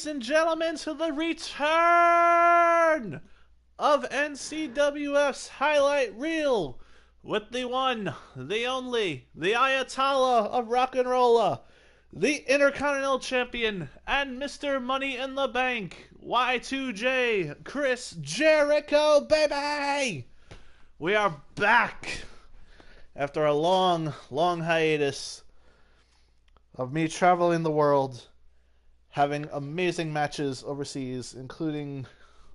ladies and gentlemen, to the return of NCWF's highlight reel with the one, the only, the Ayatollah of rock and rolla, the Intercontinental Champion, and Mr. Money in the Bank, Y2J, Chris Jericho, baby! We are back after a long, long hiatus of me traveling the world, having amazing matches overseas, including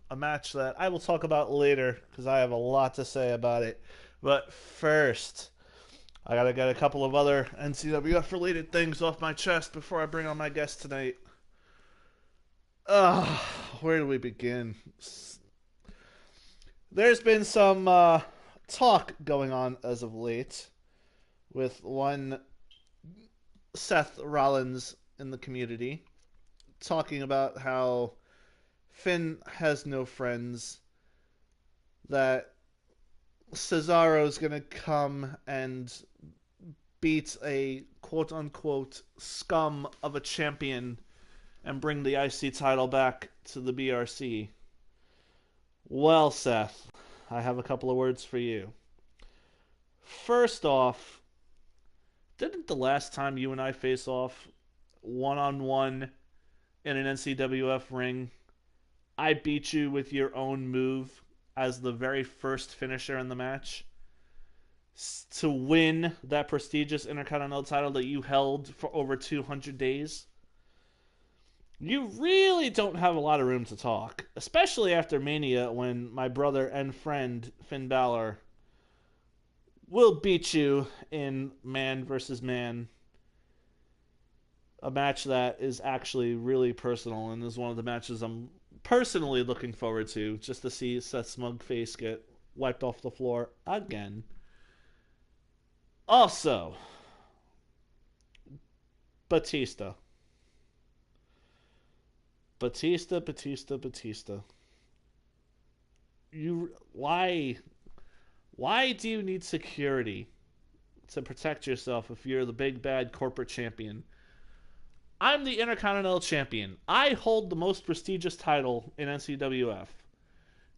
a match that I will talk about later because I have a lot to say about it. But first, I gotta get a couple of other NCWF related things off my chest before I bring on my guest tonight. Where do we begin? There's been some talk going on as of late with one Seth Rollins in the community talking about how Finn has no friends, that Cesaro's gonna come and beat a quote-unquote scum of a champion and bring the IC title back to the BRC. Well, Seth, I have a couple of words for you. First off, didn't the last time you and I face off one-on-one in an NCWF ring, I beat you with your own move as the very first finisher in the match to win that prestigious Intercontinental title that you held for over 200 days? You really don't have a lot of room to talk, especially after Mania, when my brother and friend Finn Balor will beat you in man versus man, a match that is actually really personal and is one of the matches I'm personally looking forward to, just to see Seth's smug face get wiped off the floor again. Also, Batista. Why do you need security to protect yourself if you're the big bad corporate champion? I'm the Intercontinental Champion. I hold the most prestigious title in NCWF.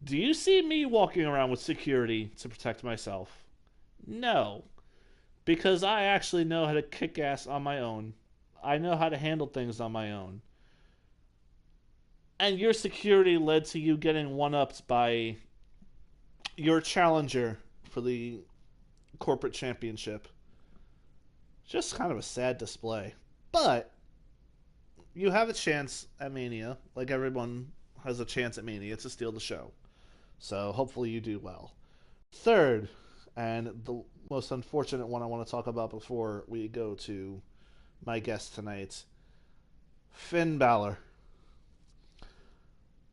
Do you see me walking around with security to protect myself? No. Because I actually know how to kick ass on my own. I know how to handle things on my own. And your security led to you getting one-upped by your challenger for the corporate championship. Just kind of a sad display. But you have a chance at Mania, like everyone has a chance at Mania, to steal the show. So hopefully you do well. Third, and the most unfortunate one I want to talk about before we go to my guest tonight, Finn Balor.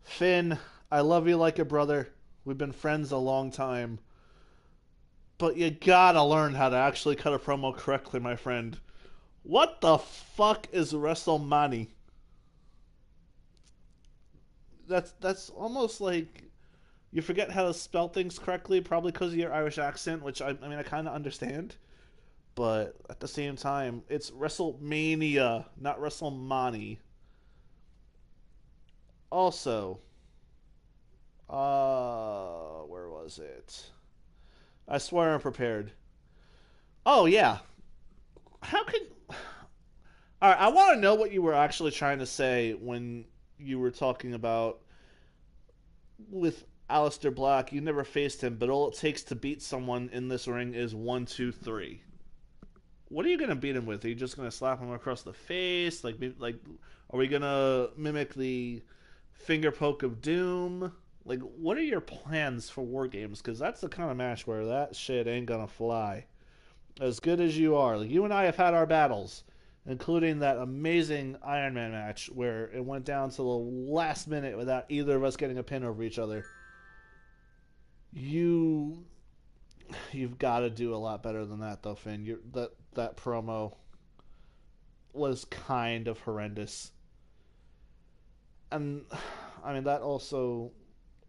Finn, I love you like a brother. We've been friends a long time. But you gotta learn how to actually cut a promo correctly, my friend. What the fuck is WrestleMania? That's almost like you forget how to spell things correctly, probably because of your Irish accent, which I mean I kind of understand. But at the same time, it's WrestleMania, not WrestleMania. Also, where was it? I swear I'm prepared. Oh yeah, how can? All right, I want to know what you were actually trying to say when you were talking about with Aleister Black. You never faced him, but all it takes to beat someone in this ring is 1, 2, 3. What are you gonna beat him with? Are you just gonna slap him across the face? Like, are we gonna mimic the finger poke of doom? Like, what are your plans for War Games? Because that's the kind of match where that shit ain't gonna fly. As good as you are, like, you and I have had our battles, including that amazing Iron Man match where it went down to the last minute without either of us getting a pin over each other. You've got to do a lot better than that, though, Finn. That promo was kind of horrendous, and I mean that also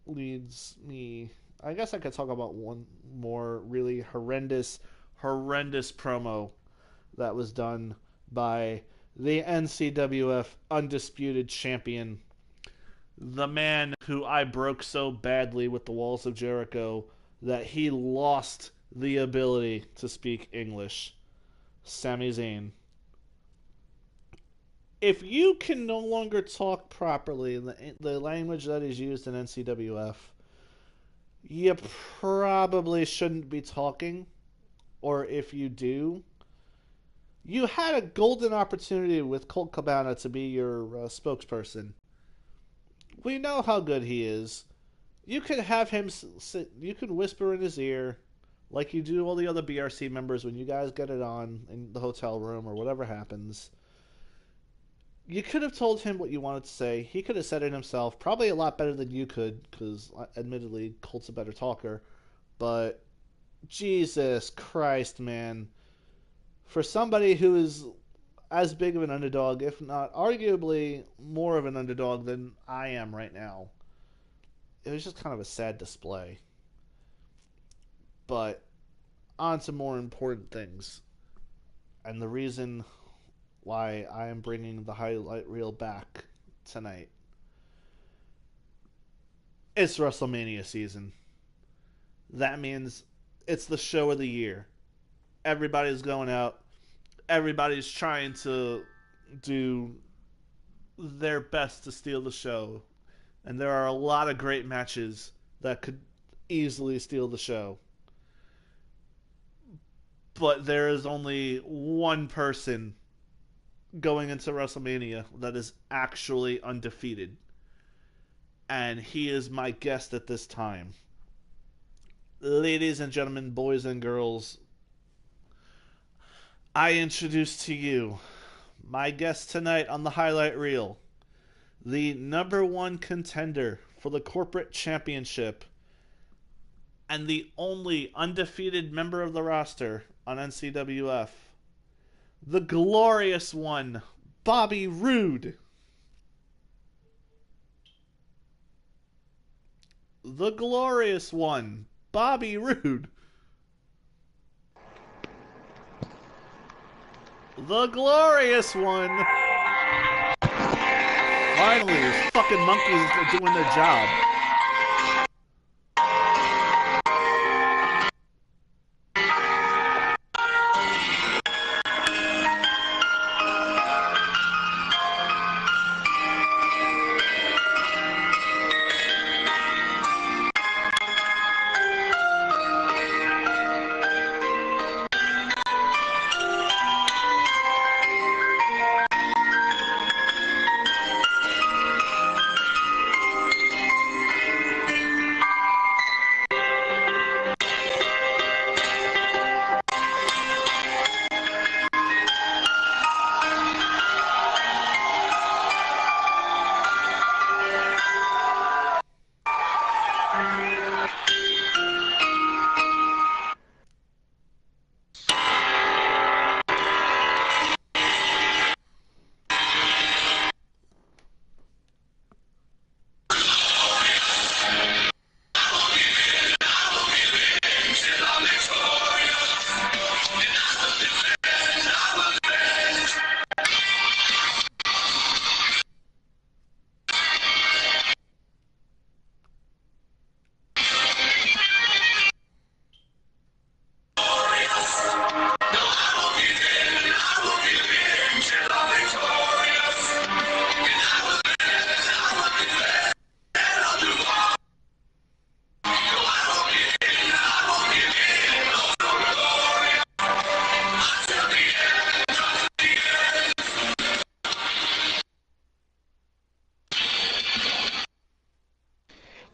leads me. I guess I could talk about one more really horrendous promo that was done by the NCWF Undisputed Champion, the man who I broke so badly with the walls of Jericho that he lost the ability to speak English, Sami Zayn. If you can no longer talk properly in the language that is used in NCWF, you probably shouldn't be talking. Or if you do, you had a golden opportunity with Colt Cabana to be your spokesperson. We know how good he is. You could have him sit, you could whisper in his ear like you do all the other BRC members when you guys get it on in the hotel room or whatever happens. You could have told him what you wanted to say. He could have said it himself, probably a lot better than you could, because admittedly, Colt's a better talker. But Jesus Christ, man. For somebody who is as big of an underdog, if not arguably more of an underdog than I am right now, it was just kind of a sad display. But on to more important things. And the reason why I am bringing the highlight reel back tonight. It's WrestleMania season. That means it's the show of the year. Everybody's going out. Everybody's trying to do their best to steal the show. And there are a lot of great matches that could easily steal the show. But there is only one person going into WrestleMania that is actually undefeated. And he is my guest at this time. Ladies and gentlemen, boys and girls, I introduce to you my guest tonight on the highlight reel, the number one contender for the corporate championship and the only undefeated member of the roster on NCWF, the glorious one, Bobby Roode. The glorious one, Bobby Roode. The glorious one. Finally, these fucking monkeys are doing their job.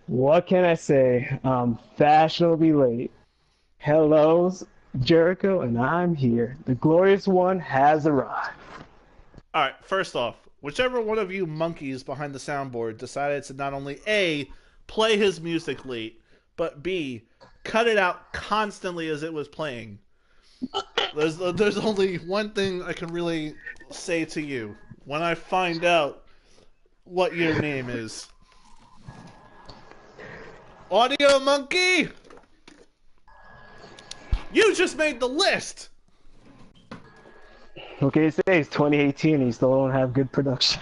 What can I say? I'm fashionably late. Hello's Jericho, and I'm here. The glorious one has arrived. Alright, first off, whichever one of you monkeys behind the soundboard decided to not only A, play his music late, but B, cut it out constantly as it was playing. There's only one thing I can really say to you. When I find out what your name is. Audio Monkey! You just made the list! What can you say? It's 2018 and you still don't have good production.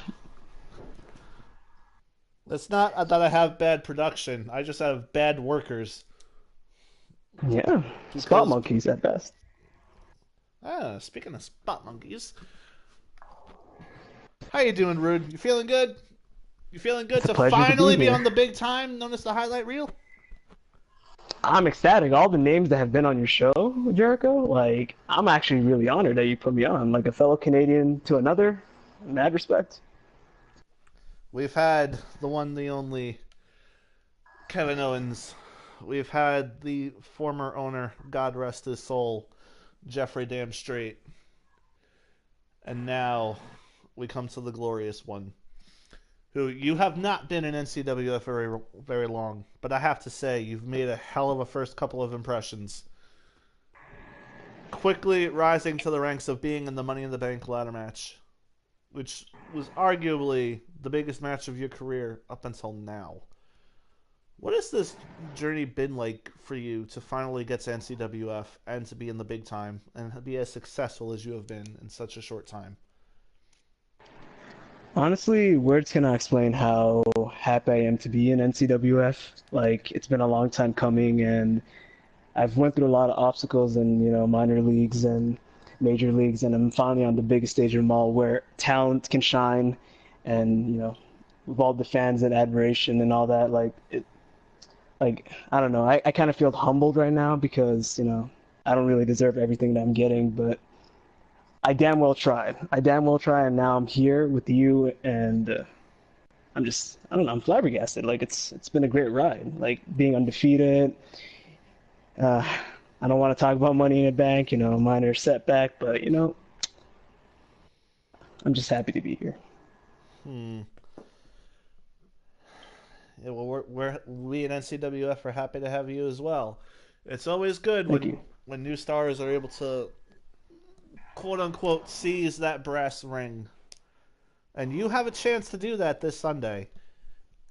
It's not that I have bad production. I just have bad workers Yeah, spot because monkeys at best. speaking of spot monkeys, how you doing, Roode? You feeling good? You feeling good It's a to pleasure to be finally be here. on the big time known as the highlight reel? I'm ecstatic. All the names that have been on your show, Jericho, like, I'm actually really honored that you put me on. Like a fellow Canadian to another, mad respect. We've had the one, the only Kevin Owens. We've had the former owner, God rest his soul, Jeffrey Damn Straight. And now we come to the glorious one, who you have not been in NCWF very, very long, but I have to say, you've made a hell of a first couple of impressions. Quickly rising to the ranks of being in the Money in the Bank ladder match, which was arguably the biggest match of your career up until now. What has this journey been like for you to finally get to NCWF and to be in the big time and be as successful as you have been in such a short time? Honestly, words cannot explain how happy I am to be in NCWF. Like, it's been a long time coming, and I've went through a lot of obstacles in, minor leagues and major leagues, and I'm finally on the biggest stage of them all where talent can shine and, with all the fans and admiration and all that, like, I don't know, I kind of feel humbled right now because, I don't really deserve everything that I'm getting, but I damn well tried. I damn well tried, and now I'm here with you, and I don't know, I'm flabbergasted. Like, it's been a great ride. Like, being undefeated, uh, I don't want to talk about Money in the Bank, minor setback, but I'm just happy to be here. Hmm. Yeah, well, we at NCWF are happy to have you as well. It's always good Thank you. when new stars are able to quote unquote seize that brass ring, and you have a chance to do that this Sunday.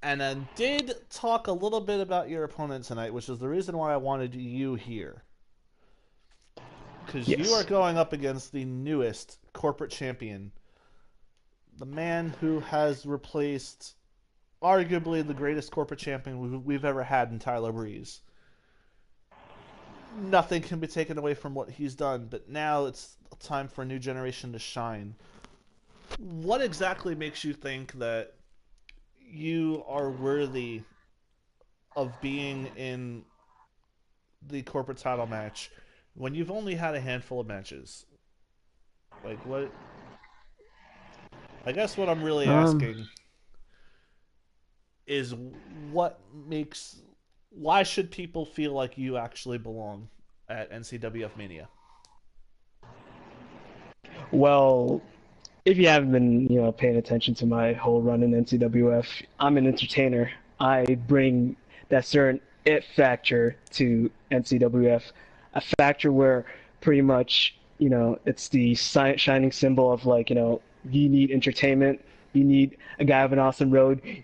And I did talk a little bit about your opponent tonight, which is the reason why I wanted you here. Because you are Yes. going up against the newest corporate champion, the man who has replaced arguably the greatest corporate champion we've ever had in Tyler Breeze. Nothing can be taken away from what he's done, but now it's time for a new generation to shine. What exactly makes you think that you are worthy of being in the corporate title match when you've only had a handful of matches? Like, what? I guess what I'm really Um, asking is what makes. Why should people feel like you actually belong at NCWF Mania? well, if you haven't been, paying attention to my whole run in NCWF, I'm an entertainer. I bring that certain it factor to NCWF, a factor where pretty much, it's the shining symbol of like, you need entertainment, you need a guy with an awesome robe, you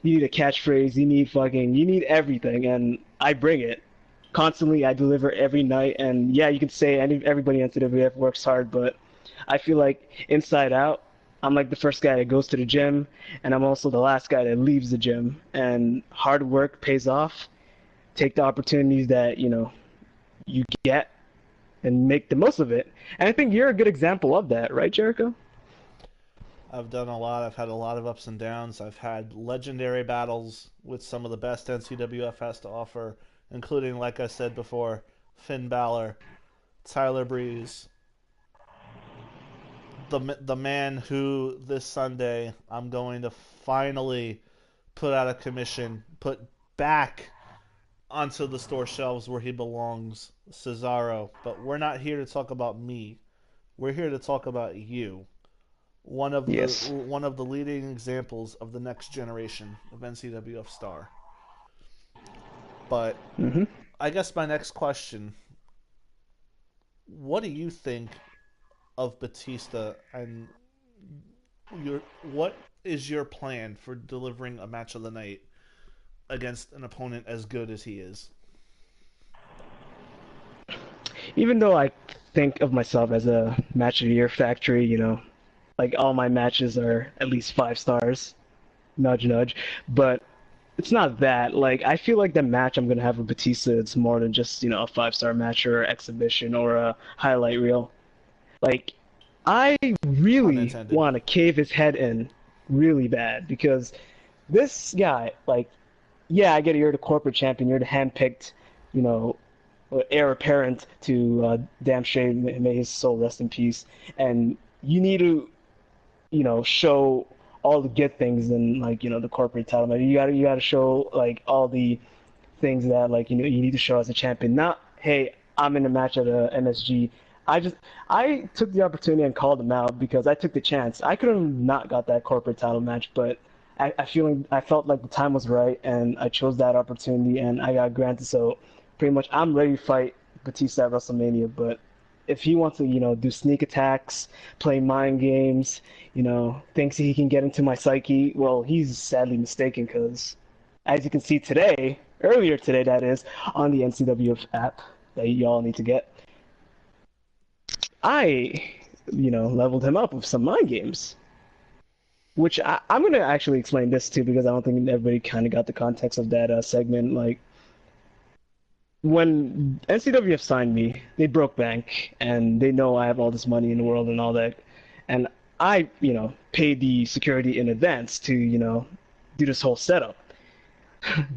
need a catchphrase, you need everything, and I bring it. Constantly, I deliver every night, and yeah, you can say everybody in NCWF works hard, but I feel like inside out, I'm like the first guy that goes to the gym, and I'm also the last guy that leaves the gym. And hard work pays off. Take the opportunities that you get and make the most of it. And I think you're a good example of that, right, Jericho? I've done a lot. I've had a lot of ups and downs. I've had legendary battles with some of the best NCWF has to offer, including, like I said before, Finn Balor, Tyler Breeze, the man who this Sunday I'm going to finally put out of commission, put back onto the store shelves where he belongs, Cesaro. But we're not here to talk about me. We're here to talk about you. Yes. One of the leading examples of the next generation of NCWF star. But Hmm. I guess my next question: what do you think of Batista, and what is your plan for delivering a match of the night against an opponent as good as he is? Even though I think of myself as a match of the year factory. Like all my matches are at least 5 stars. Nudge, nudge. But it's not that. Like I feel like the match I'm gonna have with Batista, it's more than just a 5 star match or exhibition or a highlight reel. Like I Pun really intended. want to cave his head in really bad because this guy, like, yeah, I get it. You're the corporate champion. You're the handpicked, you know, heir apparent to Damn Shay, may his soul rest in peace. And you need to, show all the good things in like the corporate title. Like, you gotta show like all the things that like you need to show as a champion. Not hey, I'm in a match at a MSG. I took the opportunity and called him out because I took the chance. I could have not got that corporate title match, but I felt like the time was right and I chose that opportunity and I got granted. So pretty much I'm ready to fight Batista at WrestleMania. But if he wants to do sneak attacks, play mind games, thinks he can get into my psyche, well, he's sadly mistaken because as you can see today, earlier today that is, on the NCWF app that y'all need to get, I, leveled him up with some mind games. Which I'm going to actually explain this too because I don't think everybody kind of got the context of that segment. Like, when NCWF signed me, they broke bank and they know I have all this money in the world and all that. And I, paid the security in advance to, do this whole setup.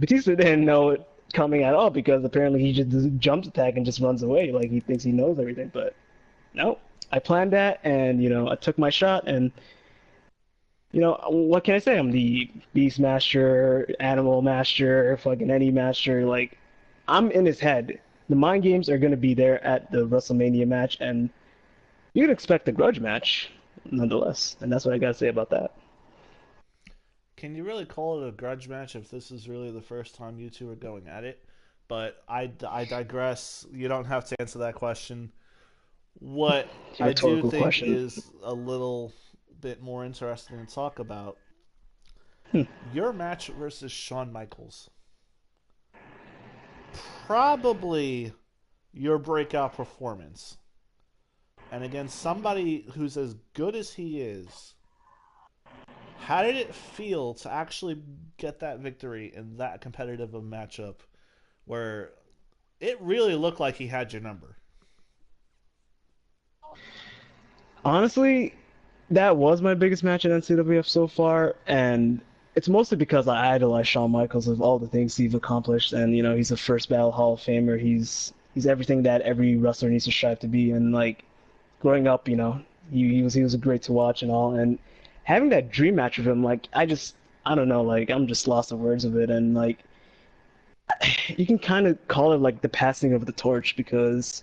Batista didn't know it coming at all because apparently he just jumps attack and just runs away like he thinks he knows everything. But no, I planned that and I took my shot and what can I say? I'm the Beast Master, Animal Master, fucking any master. Like I'm in his head. The mind games are gonna be there at the WrestleMania match, and you can expect a grudge match nonetheless. And that's what I gotta say about that. Can you really call it a grudge match if this is really the first time you two are going at it? But I digress. You don't have to answer that question. What It's a I do rhetorical think question. is a little bit more interesting to talk about Hmm. your match versus Shawn Michaels. Probably your breakout performance. And against somebody who's as good as he is, how did it feel to actually get that victory in that competitive a matchup where it really looked like he had your number? Honestly, that was my biggest match in NCWF so far, and it's mostly because I idolize Shawn Michaels of all the things he's accomplished, and he's a first ballot Hall of Famer. He's everything that every wrestler needs to strive to be, and like growing up, he was great to watch and all, and having that dream match with him, like I don't know, like I'm just lost the words of it, and like you can kind of call it like the passing of the torch because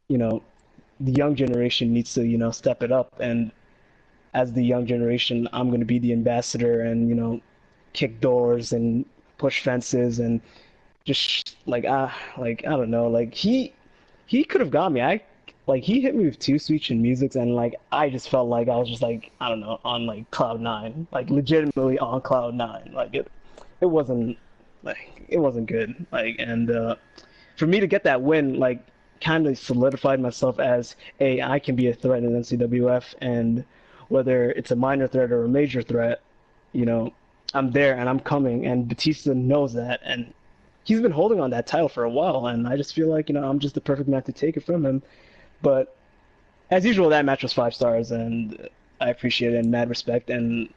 you know the young generation needs to step it up, and as the young generation, I'm going to be the ambassador and kick doors and push fences and just like I don't know, like he could have got me. He hit me with two sweet chin musics and like I just felt like I was just like I don't know on like Cloud9, like legitimately on Cloud9. Like it wasn't good. Like and for me to get that win, like kind of solidified myself as I can be a threat in NCWF, and whether it's a minor threat or a major threat, you know, I'm there and I'm coming, and Batista knows that, and he's been holding on that title for a while, and I just feel like I'm just the perfect man to take it from him. But as usual, that match was 5 stars, and I appreciate it and mad respect, and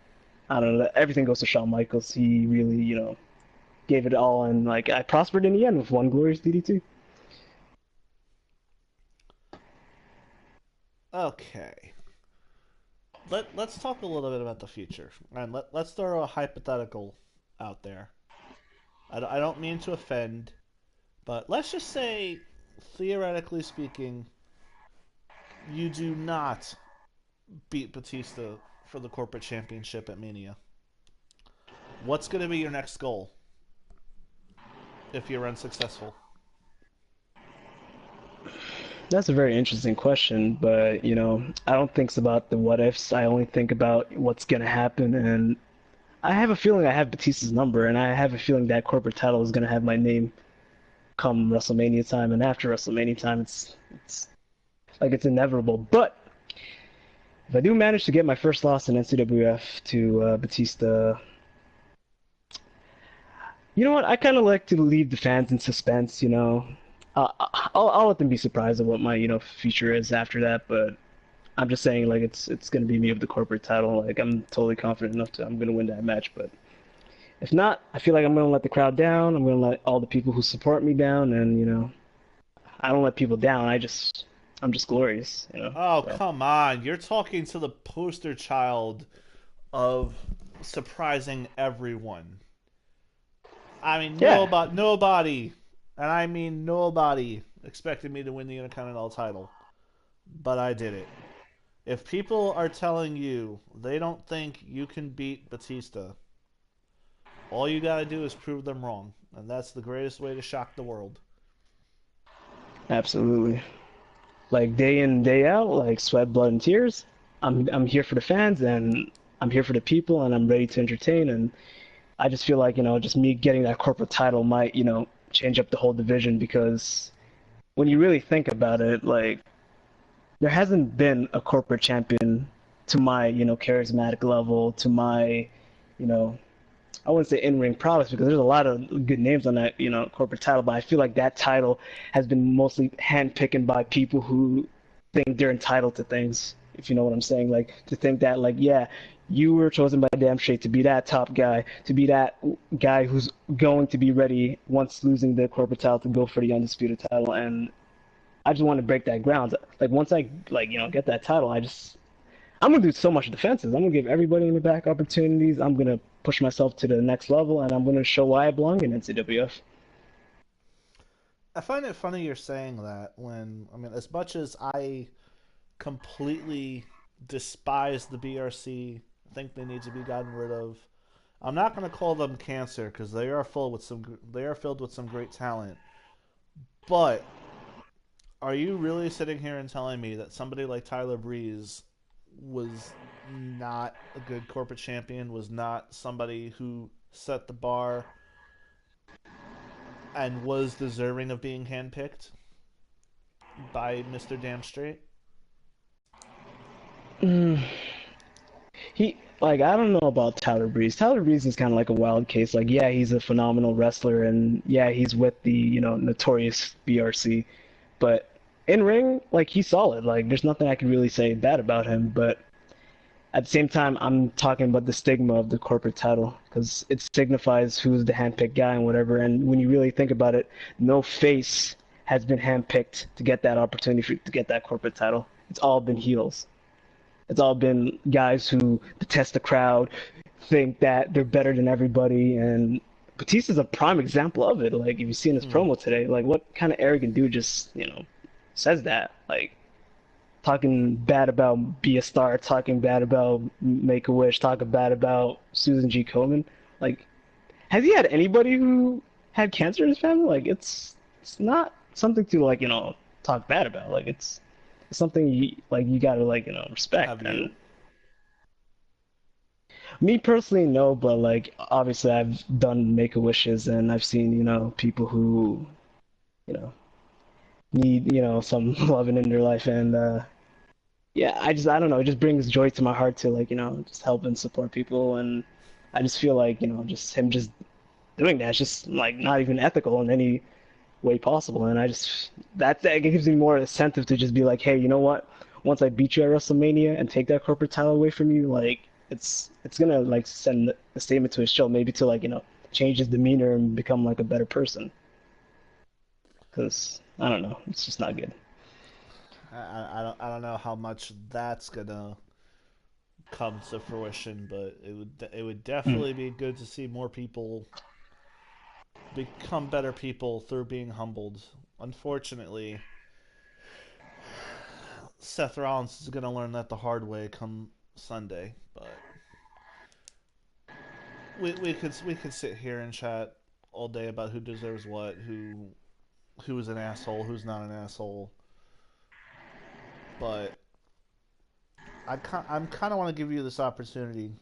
I don't know, everything goes to Shawn Michaels. He really, gave it all, and like I prospered in the end with one glorious DDT. Okay. Let's talk a little bit about the future. And let's throw a hypothetical out there. I don't mean to offend, but let's just say, theoretically speaking, you do not beat Batista for the corporate championship at Mania. What's going to be your next goal if you're unsuccessful? That's a very interesting question, but I don't think about the what ifs. I only think about what's gonna happen, and I have a feeling I have Batista's number, and I have a feeling that corporate title is gonna have my name come WrestleMania time, and after WrestleMania time, it's like it's inevitable. But if I do manage to get my first loss in NCWF to Batista, you know what? I kind of like to leave the fans in suspense. I'll let them be surprised of what my future is after that. But I'm just saying, like it's gonna be me with the corporate title. Like I'm totally confident enough to I'm gonna win that match. But if not, I feel like I'm gonna let the crowd down. I'm gonna let all the people who support me down, and I don't let people down. I'm just glorious. Oh, So come on. You're talking to the poster child of surprising everyone. I mean, yeah, nobody, and I mean nobody, expected me to win the Intercontinental title, but I did it. If people are telling you they don't think you can beat Batista, all you gotta do is prove them wrong, and that's the greatest way to shock the world. absolutely. Like day in day out, like sweat, blood, and tears. I'm here for the fans, and I'm here for the people, and I'm ready to entertain. And I just feel like just me getting that corporate title might change up the whole division because when you really think about it, like there hasn't been a corporate champion to my charismatic level, to my you know I wouldn't say in-ring prowess because there's a lot of good names on that corporate title, but I feel like that title has been mostly handpicked by people who think they're entitled to things. If you know what I'm saying, like to think that like yeah, you were chosen by Damn Straight to be that top guy, to be that guy who's going to be ready once losing the corporate title to go for the undisputed title, and I just want to break that ground. Like once I like get that title, I'm gonna do so much defenses. I'm gonna give everybody in the back opportunities. I'm gonna push myself to the next level, and I'm gonna show why I belong in NCWF. I find it funny you're saying that I mean, as much as I completely despise the BRC, think they need to be gotten rid of. I'm not going to call them cancer because they are filled with some great talent. But are you really sitting here and telling me that somebody like Tyler Breeze was not a good corporate champion, was not somebody who set the bar and was deserving of being handpicked by Mr. Damn Straight? Mm, he like I don't know about Tyler Breeze. Tyler Breeze is kind of like a wild case. Like yeah, he's a phenomenal wrestler, and yeah, he's with the notorious BRC, but in ring, like he's solid. Like there's nothing I can really say bad about him, but at the same time, I'm talking about the stigma of the corporate title because it signifies who's the handpicked guy and whatever. And when you really think about it, no face has been handpicked to get that opportunity to get that corporate title. It's all been heels. It's all been guys who detest the crowd, think that they're better than everybody, and Batista's a prime example of it. Like if you see in his Hmm. promo today, like what kind of arrogant dude just says that? Like talking bad about Be a Star, talking bad about Make a Wish, talking bad about Susan G. Komen. Like, has he had anybody who had cancer in his family? Like, it's not something to talk bad about. Like, it's something you gotta respect. Have And you? me personally, no, but like obviously I've done Make a Wishes and I've seen people who you know need some loving in their life and yeah, I don't know, it just brings joy to my heart to just help and support people, and I just feel like just him just doing that is just like not even ethical in any way possible, and I just that gives me more incentive to just be like, hey, you know what? Once I beat you at WrestleMania and take that corporate title away from you, like it's gonna like send a statement to his show, maybe to change his demeanor and become like a better person, because I don't know, it's just not good. I don't know how much that's gonna come to fruition, but it would Mm. definitely be good to see more people become better people through being humbled. Unfortunately, Seth Rollins is gonna learn that the hard way come Sunday. But we could sit here and chat all day about who deserves what, who is an asshole, who's not an asshole. But I'm kind of want to give you this opportunity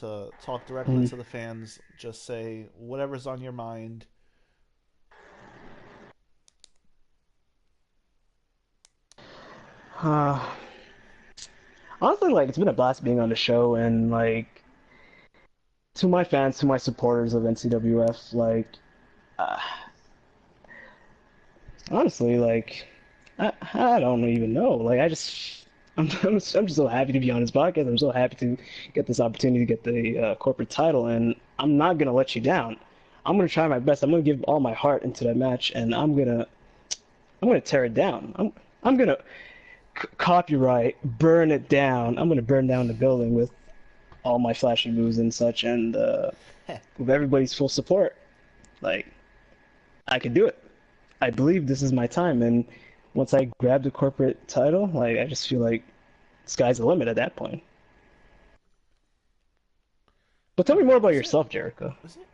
to talk directly Mm. to the fans. Just say whatever's on your mind. Uh, honestly, like it's been a blast being on the show, and like to my fans, to my supporters of NCWF, like uh, honestly, like I don't even know. Like I'm just so happy to be on this podcast. I'm so happy to get this opportunity to get the corporate title, and I'm not gonna let you down. I'm gonna try my best. I'm gonna give all my heart into that match, and I'm gonna tear it down. I'm gonna copyright, burn it down. I'm gonna burn down the building with all my flashy moves and such, and with everybody's full support. Like I can do it. I believe this is my time, and once I grab the corporate title, like I just feel like sky's the limit at that point. But tell me more about Is it? yourself, Jericho. Is it?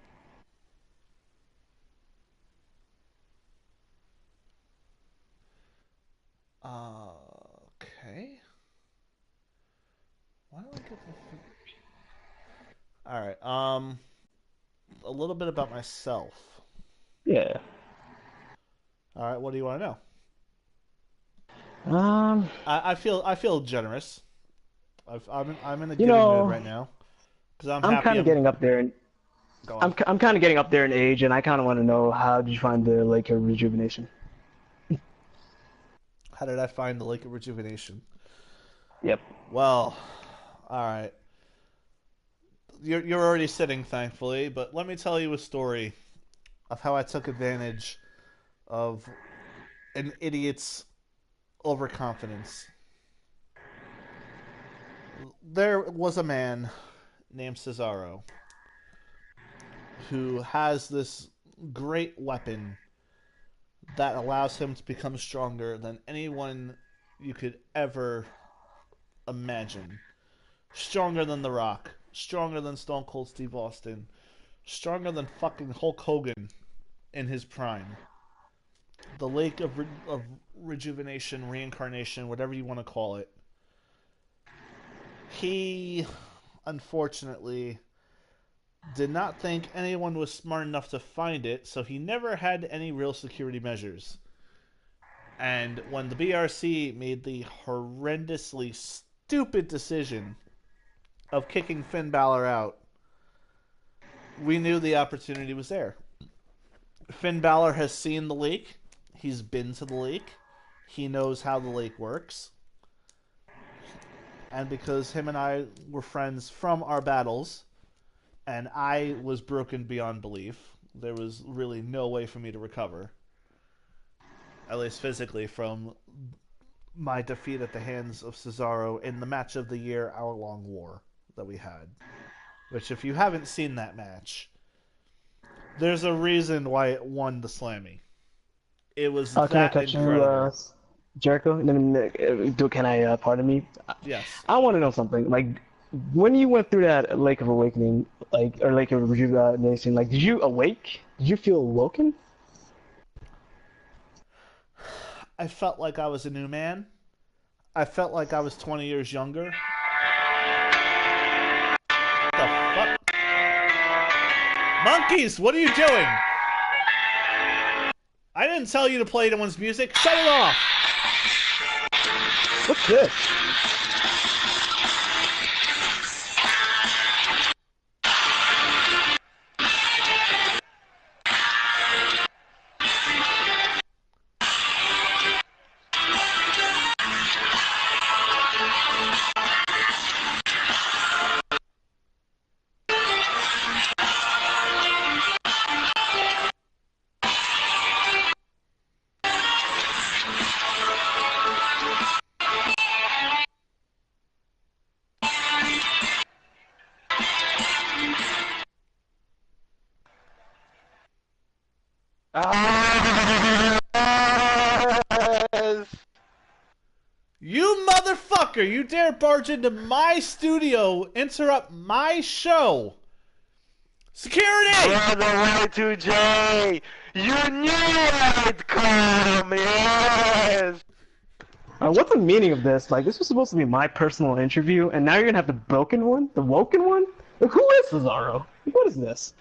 Okay. Why do I get the? All right. A little bit about myself. Yeah. All right. What do you want to know? Um, I feel generous. I'm in a you giving mood know, right now because I'm I'm happy. kind of I'm getting up there, and go on. I'm kind of getting up there in age, and I kind of want to know how did you find the Lake of Rejuvenation? How did I find the Lake of Rejuvenation? Yep. Well, all right. You're already sitting, thankfully, but let me tell you a story of how I took advantage of an idiot's overconfidence. There was a man named Cesaro who has this great weapon that allows him to become stronger than anyone you could ever imagine. Stronger than The Rock, stronger than Stone Cold Steve Austin, stronger than fucking Hulk Hogan in his prime. The Lake of Rejuvenation, Reincarnation, whatever you want to call it. He, unfortunately, did not think anyone was smart enough to find it, so he never had any real security measures. And when the BRC made the horrendously stupid decision of kicking Finn Balor out, we knew the opportunity was there. Finn Balor has seen the lake. He's been to the lake. He knows how the lake works. And because him and I were friends from our battles, and I was broken beyond belief, there was really no way for me to recover, at least physically, from my defeat at the hands of Cesaro in the match of the year hour-long war that we had. Which, if you haven't seen that match, there's a reason why it won the Slammy. It was Can I that cut you, incredible. Jericho? Can I, pardon me? Yes. I want to know something. Like, when you went through that Lake of Awakening, like, or Lake of Rejuvenation, like, did you awake? Did you feel awoken? I felt like I was a new man. I felt like I was 20 years younger. What the fuck? Monkeys, what are you doing? I didn't tell you to play anyone's music. Shut it off! What's this? Ah, yes. You motherfucker! You dare barge into my studio, interrupt my show! Security! Brother Y2J, you knew I'd come, yes! What's the meaning of this? Like, this was supposed to be my personal interview, and now you're gonna have the broken one? The woken one? Like, who is Cesaro? What is this?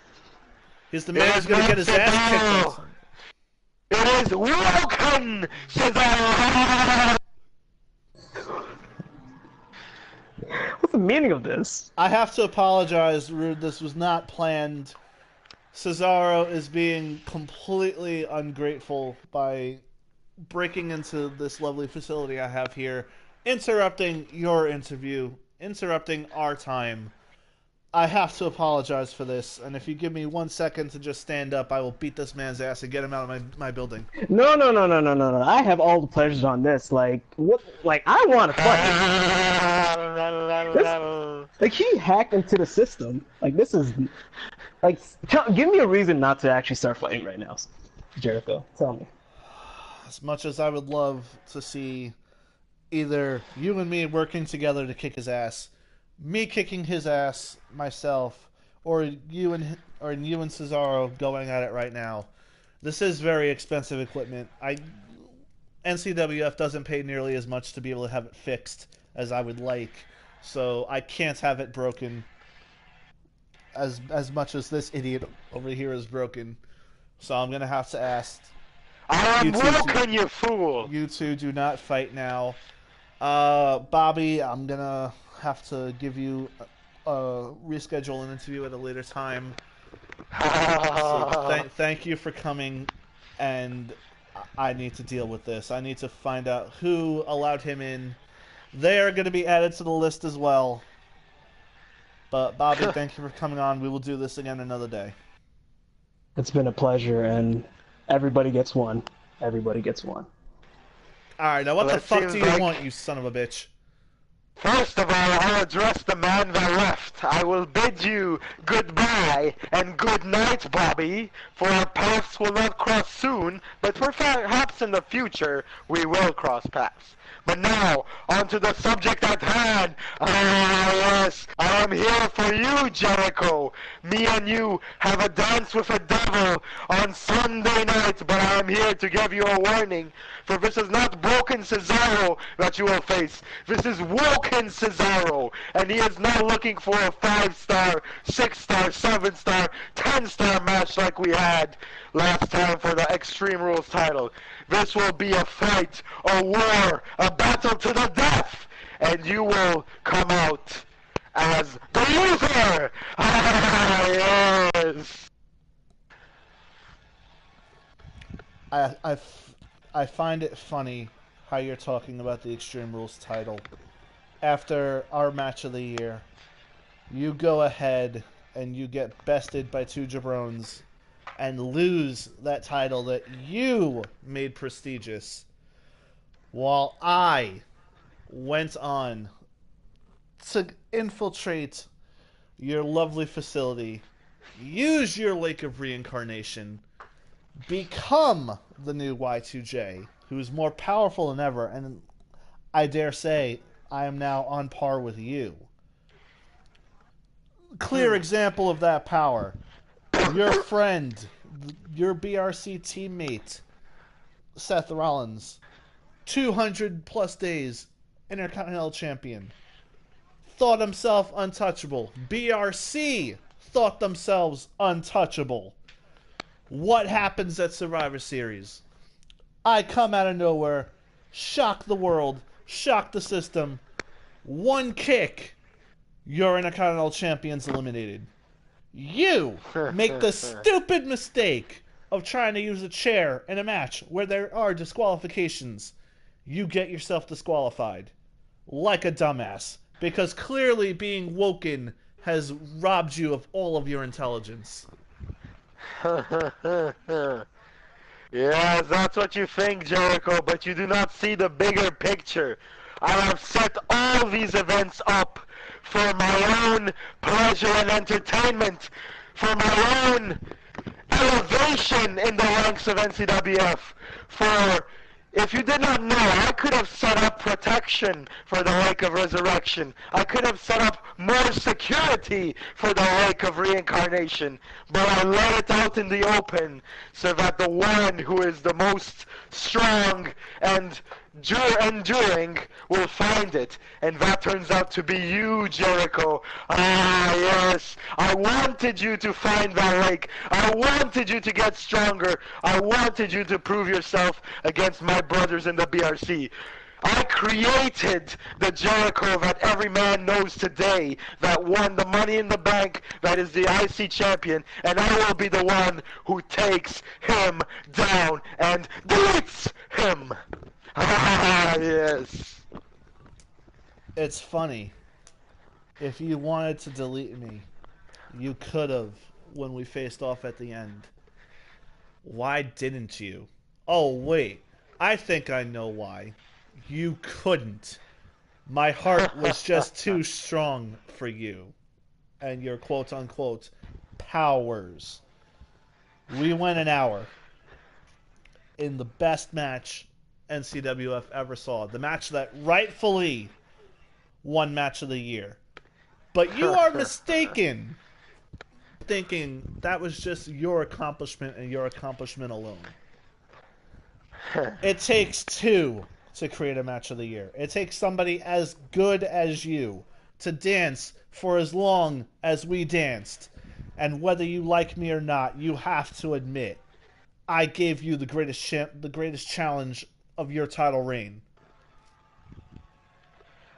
He's the man who's gonna get his ass kicked. It is welcome, Cesaro! What's the meaning of this? I have to apologize, Roode. This was not planned. Cesaro is being completely ungrateful by breaking into this lovely facility I have here, interrupting your interview, interrupting our time. I have to apologize for this, and if you give me 1 second to just stand up, I will beat this man's ass and get him out of my building. No. I have all the pleasures on this. Like, what? Like, I want to fight. Like, he hacked into the system. Like, this is... Like, give me a reason not to actually start fighting right now, Jericho. Tell me. As much as I would love to see either you and me working together to kick his ass, me kicking his ass myself, or you and Cesaro going at it right now. This is very expensive equipment. NCWF doesn't pay nearly as much to be able to have it fixed as I would like, so I can't have it broken as much as this idiot over here is broken. So I'm gonna have to ask. I'm broken, you fool! You two do not fight now. Bobby, I'm gonna have to give you reschedule an interview at a later time. So thank you for coming, and I need to deal with this. I need to find out who allowed him in. They are going to be added to the list as well. But Bobby, thank you for coming on. We will do this again another day. It's been a pleasure, and everybody gets one. Everybody gets one. Alright, now what the fuck do you want, you son of a bitch? First of all, I'll address the man that left. I will bid you goodbye and good night, Bobby, for our paths will not cross soon, but perhaps in the future we will cross paths. But now, on to the subject at hand. Ah, yes, I am here for you, Jericho. Me and you have a dance with a devil on Sunday night, but I am here to give you a warning. For this is not broken Cesaro that you will face. This is woken Cesaro, and he is not looking for a 5-star, 6-star, 7-star, 10-star match like we had last time for the Extreme Rules title. This will be a fight, a war, a battle to the death, and you will come out as the loser! Ah, yes! I find it funny how you're talking about the Extreme Rules title. After our match of the year, you go ahead and you get bested by two jabrones and lose that title that you made prestigious, while I went on to infiltrate your lovely facility, use your Lake of Reincarnation, become the new Y2J, who is more powerful than ever, and I dare say I am now on par with you. Clear example of that power. Your friend, your BRC teammate, Seth Rollins, 200 plus days, Intercontinental Champion, thought himself untouchable. BRC thought themselves untouchable. What happens at Survivor Series? I come out of nowhere, shock the world, shock the system. One kick, your Intercontinental Champion's eliminated. You make the stupid mistake of trying to use a chair in a match where there are disqualifications. You get yourself disqualified. Like a dumbass. Because clearly being woken has robbed you of all of your intelligence. Yes, that's what you think, Jericho, but you do not see the bigger picture. I have set all these events up for my own pleasure and entertainment, for my own elevation in the ranks of NCWF. For, if you did not know, I could have set up protection for the Lake of Resurrection. I could have set up more security for the Lake of Reincarnation. But I let it out in the open so that the one who is the most strong and enduring will find it. And that turns out to be you, Jericho. Ah, yes. I wanted you to find that lake. I wanted you to get stronger. I wanted you to prove yourself against my brothers in the BRC. I created the Jericho that every man knows today that won the Money in the Bank, that is the IC champion, and I will be the one who takes him down and deletes him. Ah, yes. It's funny. If you wanted to delete me, you could have when we faced off at the end. Why didn't you? Oh, wait. I think I know why. You couldn't. My heart was just too strong for you and your quote-unquote powers. We went an hour in the best match NCWF ever saw. The match that rightfully won Match of the Year. But you are mistaken thinking that was just your accomplishment and your accomplishment alone. It takes two to create a Match of the Year. It takes somebody as good as you to dance for as long as we danced. And whether you like me or not, you have to admit, I gave you the greatest challenge of your title reign.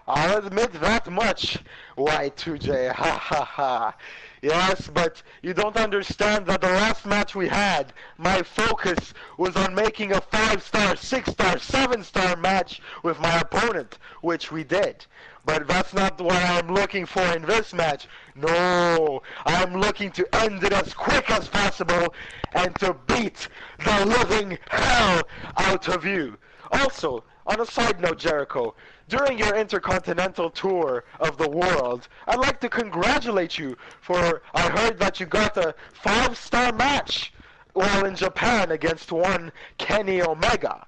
I'll admit that much, Y2J. Ha ha ha. Yes, but you don't understand that the last match we had, my focus was on making a 5-star, 6-star, 7-star match with my opponent, which we did. But that's not what I'm looking for in this match. No, I'm looking to end it as quick as possible and to beat the living hell out of you. Also, on a side note, Jericho, during your intercontinental tour of the world, I'd like to congratulate you for, I heard that you got a 5-star match while in Japan against one Kenny Omega.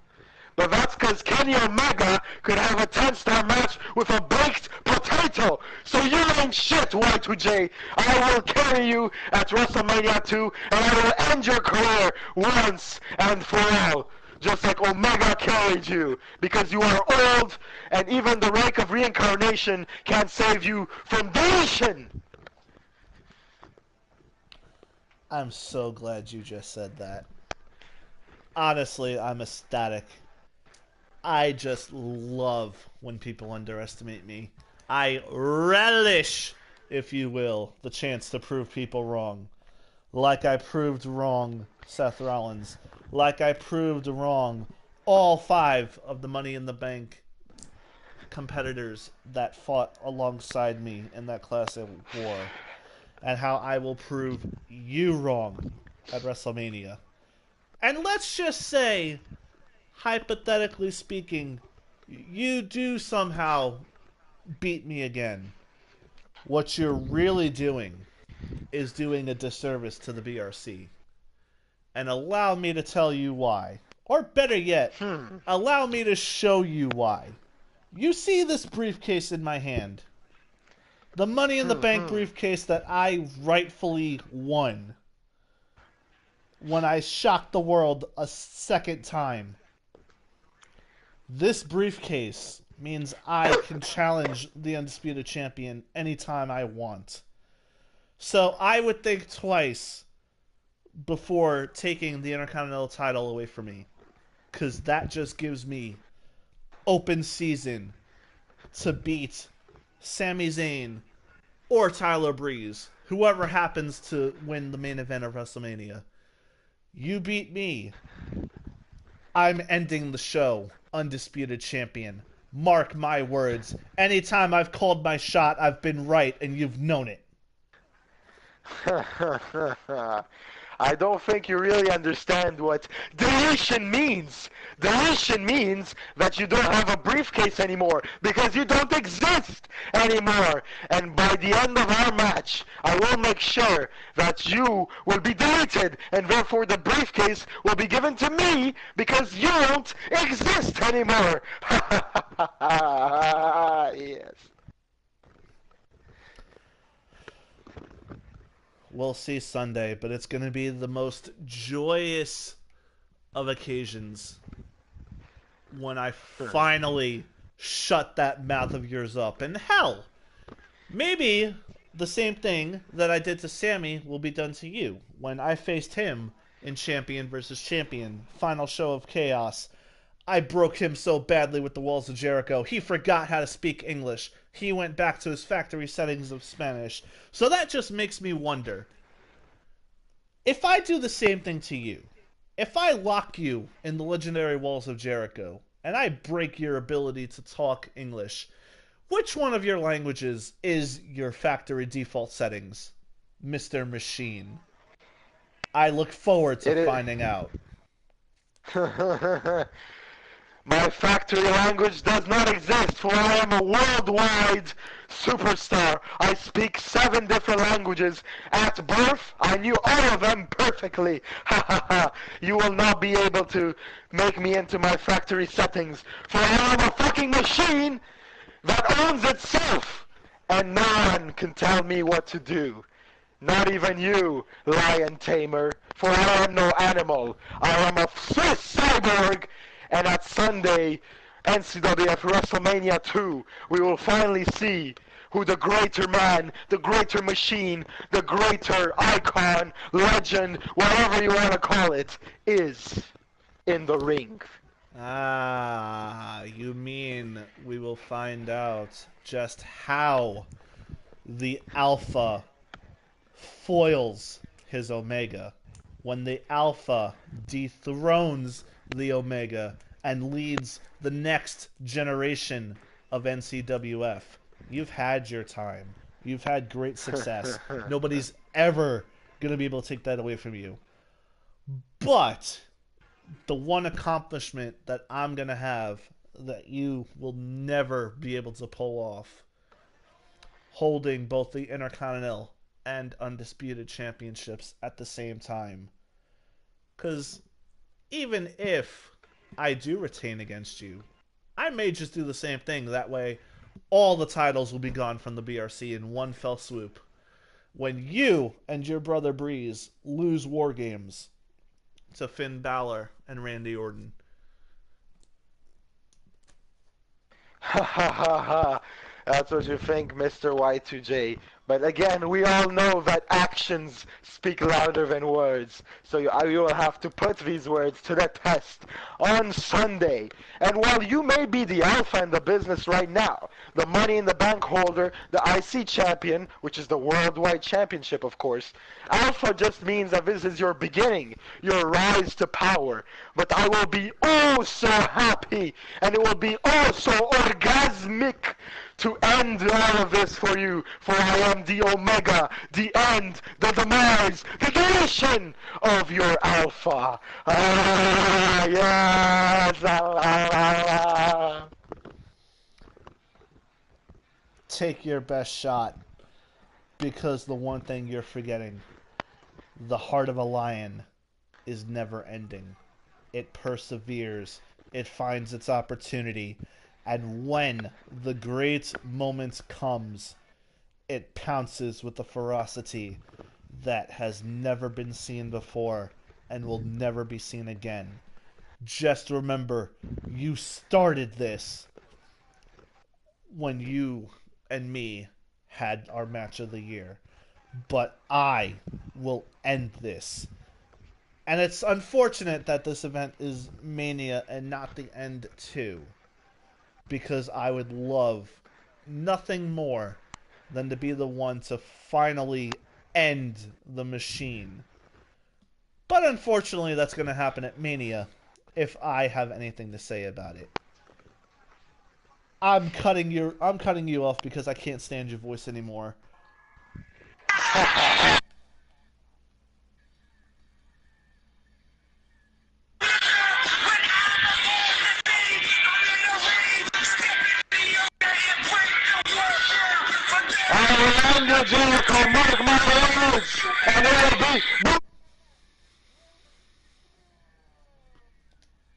But that's because Kenny Omega could have a 10-star match with a baked potato. So you ain't shit, Y2J. I will carry you at WrestleMania 2, and I will end your career once and for all. Just like Omega carried you, because you are old, and even the rank of reincarnation can't save you from deletion. I'm so glad you just said that. Honestly, I'm ecstatic. I just love when people underestimate me. I relish, if you will, the chance to prove people wrong. Like I proved wrong Seth Rollins. Like I proved wrong all 5 of the Money in the Bank competitors that fought alongside me in that classic war. And how I will prove you wrong at WrestleMania. And let's just say, hypothetically speaking, you do somehow beat me again. What you're really doing is doing a disservice to the BRC. And allow me to tell you why. Or better yet, allow me to show you why. You see this briefcase in my hand. The Money in the Bank briefcase that I rightfully won when I shocked the world a second time. This briefcase means I can challenge the Undisputed Champion anytime I want. So I would think twice before taking the Intercontinental title away from me. Because that just gives me open season to beat Sami Zayn or Tyler Breeze, whoever happens to win the main event of WrestleMania. You beat me, I'm ending the show Undisputed Champion. Mark my words. Anytime I've called my shot, I've been right, and you've known it. I don't think you really understand what deletion means. Deletion means that you don't have a briefcase anymore because you don't exist anymore. And by the end of our match, I will make sure that you will be deleted and therefore the briefcase will be given to me because you don't exist anymore. Yes. We'll see Sunday, but it's going to be the most joyous of occasions when I finally shut that mouth of yours up. And hell, maybe the same thing that I did to Sammy will be done to you when I faced him in Champion versus Champion, final show of Chaos. I broke him so badly with the walls of Jericho, he forgot how to speak English. He went back to his factory settings of Spanish. So that just makes me wonder, if I do the same thing to you, if I lock you in the legendary walls of Jericho, and I break your ability to talk English, which one of your languages is your factory default settings, Mr. Machine? I look forward to finding out. My factory language does not exist, for I am a worldwide superstar. I speak 7 different languages. At birth, I knew all of them perfectly. Ha ha ha. You will not be able to make me into my factory settings, for I am a fucking machine that owns itself, and no one can tell me what to do. Not even you, lion tamer, for I am no animal. I am a Swiss cyborg, and at Sunday, NCWF WrestleMania 2, we will finally see who the greater man, the greater machine, the greater icon, legend, whatever you want to call it, is in the ring. Ah, you mean we will find out just how the Alpha foils his Omega when the Alpha dethrones the Omega and leads the next generation of NCWF. You've had your time. You've had great success. Nobody's ever going to be able to take that away from you. But the one accomplishment that I'm going to have that you will never be able to pull off, holding both the Intercontinental and Undisputed Championships at the same time. Because even if I do retain against you, I may just do the same thing. That way, all the titles will be gone from the BRC in one fell swoop. When you and your brother Breeze lose War Games to Finn Balor and Randy Orton. Ha ha ha ha. That's what you think, Mr. Y2J. But again, we all know that actions speak louder than words. So you will have to put these words to the test on Sunday. And while you may be the alpha in the business right now, the Money in the Bank holder, the IC champion, which is the worldwide championship, of course, alpha just means that this is your beginning, your rise to power. But I will be oh so happy, and it will be oh so orgasmic to end all of this for you, for I am the Omega, the end, the demise, the deletion of your Alpha. Ah, yes. Take your best shot, because the one thing you're forgetting, the heart of a lion is never ending. It perseveres. It finds its opportunity. And when the great moment comes, it pounces with a ferocity that has never been seen before and will never be seen again. Just remember, you started this when you and me had our match of the year. But I will end this. And it's unfortunate that this event is Mania and not the end too. Because I would love nothing more than to be the one to finally end the machine. But unfortunately, that's going to happen at Mania, if I have anything to say about it. I'm cutting you off because I can't stand your voice anymore. I am the Jericho, mark my words, and it will be